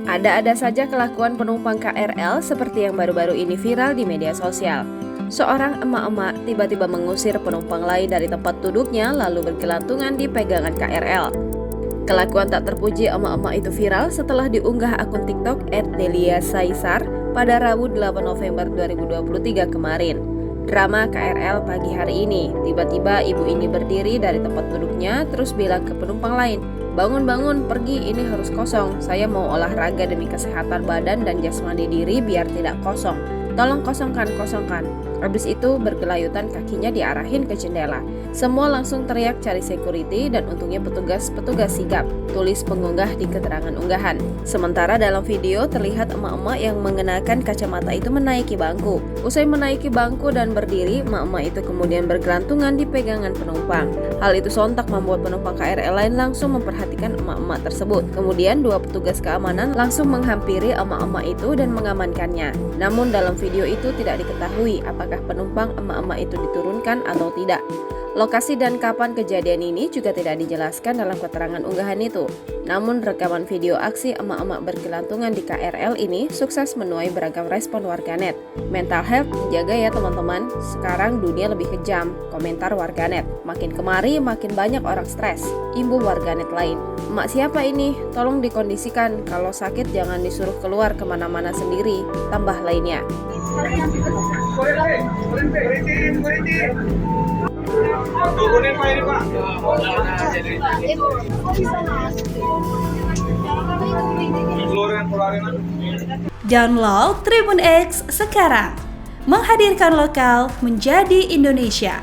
Ada-ada saja kelakuan penumpang KRL seperti yang baru-baru ini viral di media sosial. Seorang emak-emak tiba-tiba mengusir penumpang lain dari tempat duduknya lalu bergelantungan di pegangan KRL. Kelakuan tak terpuji emak-emak itu viral setelah diunggah akun TikTok @delia_saisar pada Rabu 8 November 2023 kemarin. Drama KRL pagi hari ini, tiba-tiba ibu ini berdiri dari tempat duduknya terus bilang ke penumpang lain, "Bangun-bangun, pergi, ini harus kosong. Saya mau olahraga demi kesehatan badan dan jasmani diri biar tidak kosong. Tolong kosongkan." Habis itu bergelayutan kakinya diarahin ke jendela. Semua langsung teriak cari security dan untungnya petugas sigap, tulis pengunggah di keterangan unggahan. Sementara dalam video terlihat emak-emak yang mengenakan kacamata itu menaiki bangku. Usai menaiki bangku dan berdiri, emak-emak itu kemudian bergelantungan di pegangan penumpang. Hal itu sontak membuat penumpang KRL lain langsung memperhatikan emak-emak tersebut. Kemudian dua petugas keamanan langsung menghampiri emak-emak itu dan mengamankannya. Namun dalam video itu tidak diketahui apakah penumpang emak-emak itu diturunkan atau tidak. Lokasi dan kapan kejadian ini juga tidak dijelaskan dalam keterangan unggahan itu. Namun rekaman video aksi emak-emak bergelantungan di KRL ini sukses menuai beragam respon warganet. "Mental health dijaga ya teman-teman, sekarang dunia lebih kejam," komentar warganet. "Makin kemari makin banyak orang stres," imbuh warganet lain. "Emak siapa ini? Tolong dikondisikan, kalau sakit jangan disuruh keluar kemana-mana sendiri," tambah lainnya. Turunin Pak ini Pak. Download Tribun X sekarang, menghadirkan lokal menjadi Indonesia.